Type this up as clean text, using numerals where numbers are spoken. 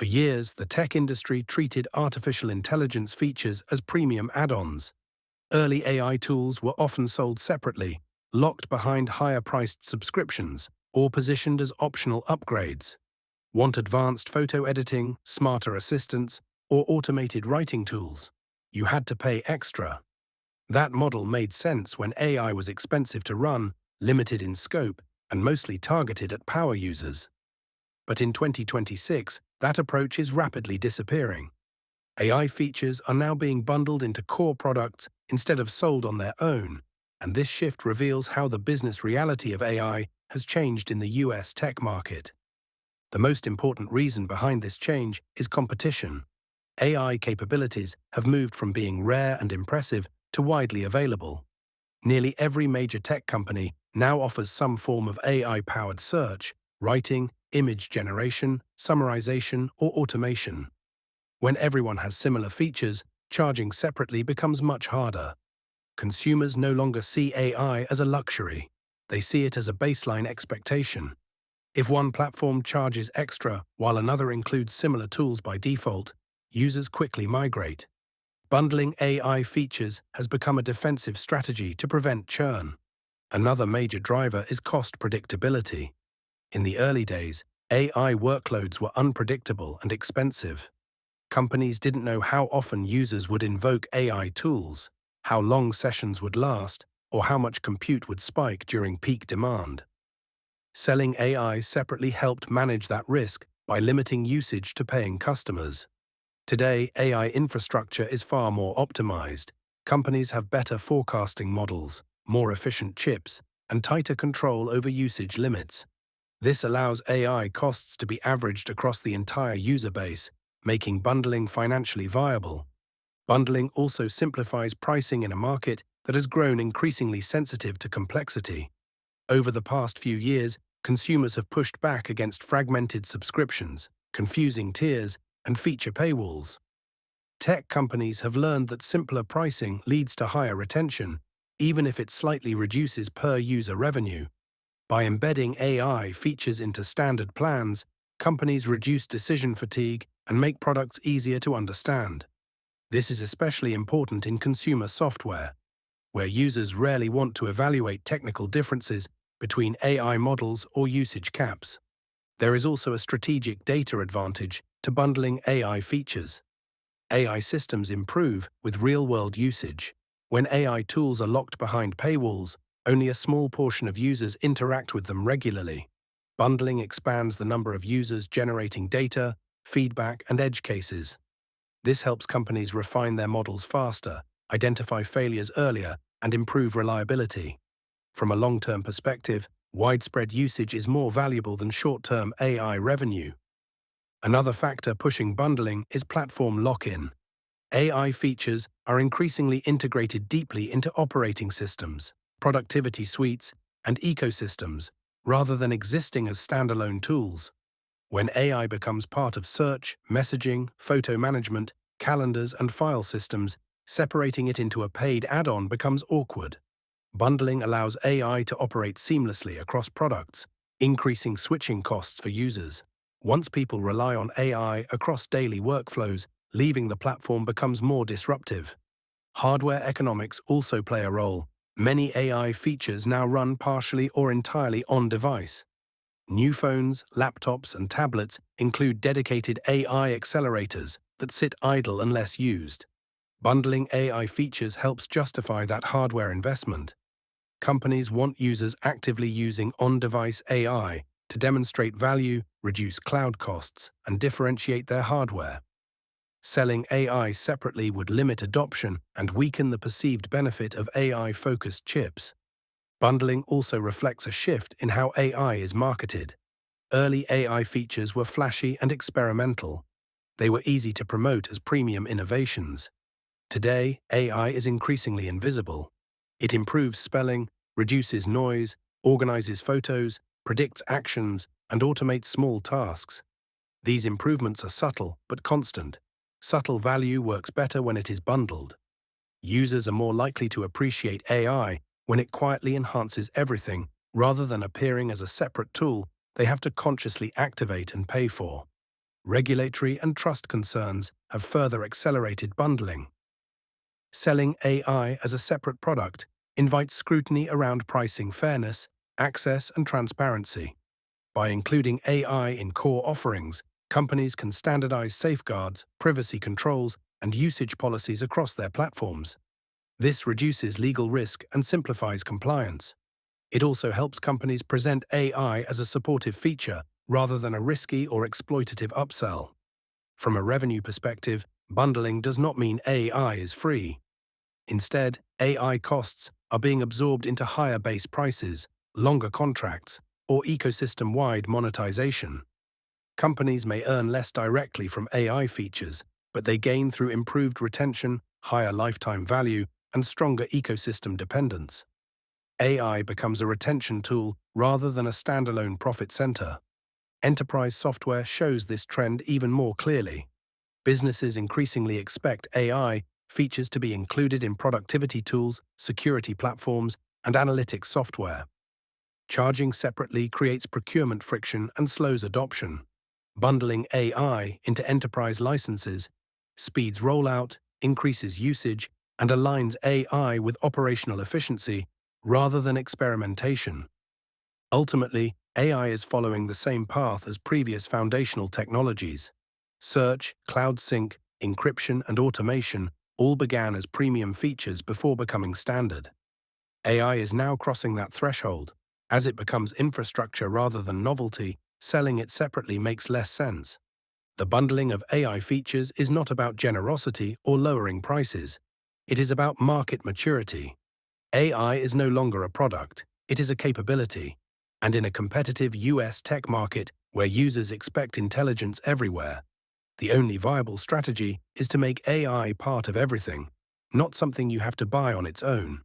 For years, the tech industry treated artificial intelligence features as premium add-ons. Early AI tools were often sold separately, locked behind higher-priced subscriptions, or positioned as optional upgrades. Want advanced photo editing, smarter assistants, or automated writing tools? You had to pay extra. That model made sense when AI was expensive to run, limited in scope, and mostly targeted at power users. But in 2026, that approach is rapidly disappearing. AI features are now being bundled into core products instead of sold on their own, and this shift reveals how the business reality of AI has changed in the US tech market. The most important reason behind this change is competition. AI capabilities have moved from being rare and impressive to widely available. Nearly every major tech company now offers some form of AI-powered search, writing, image generation, summarization, or automation. When everyone has similar features, charging separately becomes much harder. Consumers no longer see AI as a luxury. They see it as a baseline expectation. If one platform charges extra while another includes similar tools by default, users quickly migrate. Bundling AI features has become a defensive strategy to prevent churn. Another major driver is cost predictability. In the early days, AI workloads were unpredictable and expensive. Companies didn't know how often users would invoke AI tools, how long sessions would last, or how much compute would spike during peak demand. Selling AI separately helped manage that risk by limiting usage to paying customers. Today, AI infrastructure is far more optimized. Companies have better forecasting models, more efficient chips, and tighter control over usage limits. This allows AI costs to be averaged across the entire user base, making bundling financially viable. Bundling also simplifies pricing in a market that has grown increasingly sensitive to complexity. Over the past few years, consumers have pushed back against fragmented subscriptions, confusing tiers, and feature paywalls. Tech companies have learned that simpler pricing leads to higher retention, even if it slightly reduces per-user revenue. By embedding AI features into standard plans, companies reduce decision fatigue and make products easier to understand. This is especially important in consumer software, where users rarely want to evaluate technical differences between AI models or usage caps. There is also a strategic data advantage to bundling AI features. AI systems improve with real-world usage. When AI tools are locked behind paywalls, only a small portion of users interact with them regularly. Bundling expands the number of users generating data, feedback, and edge cases. This helps companies refine their models faster, identify failures earlier, and improve reliability. From a long-term perspective, widespread usage is more valuable than short-term AI revenue. Another factor pushing bundling is platform lock-in. AI features are increasingly integrated deeply into operating systems, productivity suites, and ecosystems, rather than existing as standalone tools. When AI becomes part of search, messaging, photo management, calendars, and file systems, separating it into a paid add-on becomes awkward. Bundling allows AI to operate seamlessly across products, increasing switching costs for users. Once people rely on AI across daily workflows, leaving the platform becomes more disruptive. Hardware economics also play a role. Many AI features now run partially or entirely on-device. New phones, laptops, and tablets include dedicated AI accelerators that sit idle unless used. Bundling AI features helps justify that hardware investment. Companies want users actively using on-device AI to demonstrate value, reduce cloud costs, and differentiate their hardware. Selling AI separately would limit adoption and weaken the perceived benefit of AI-focused chips. Bundling also reflects a shift in how AI is marketed. Early AI features were flashy and experimental. They were easy to promote as premium innovations. Today, AI is increasingly invisible. It improves spelling, reduces noise, organizes photos, predicts actions, and automates small tasks. These improvements are subtle but constant. Subtle value works better when it is bundled. Users are more likely to appreciate AI when it quietly enhances everything rather than appearing as a separate tool they have to consciously activate and pay for. Regulatory and trust concerns have further accelerated bundling. Selling AI as a separate product invites scrutiny around pricing fairness, access, and transparency. By including AI in core offerings, companies can standardize safeguards, privacy controls, and usage policies across their platforms. This reduces legal risk and simplifies compliance. It also helps companies present AI as a supportive feature rather than a risky or exploitative upsell. From a revenue perspective, bundling does not mean AI is free. Instead, AI costs are being absorbed into higher base prices, longer contracts, or ecosystem-wide monetization. Companies may earn less directly from AI features, but they gain through improved retention, higher lifetime value, and stronger ecosystem dependence. AI becomes a retention tool rather than a standalone profit center. Enterprise software shows this trend even more clearly. Businesses increasingly expect AI features to be included in productivity tools, security platforms, and analytics software. Charging separately creates procurement friction and slows adoption. Bundling AI into enterprise licenses speeds rollout, increases usage, and aligns AI with operational efficiency rather than experimentation. Ultimately, AI is following the same path as previous foundational technologies. Search, cloud sync, encryption, and automation all began as premium features before becoming standard. AI is now crossing that threshold. As it becomes infrastructure rather than novelty, selling it separately makes less sense. The bundling of AI features is not about generosity or lowering prices. It is about market maturity. AI is no longer a product, it is a capability. And in a competitive US tech market where users expect intelligence everywhere, the only viable strategy is to make AI part of everything, not something you have to buy on its own.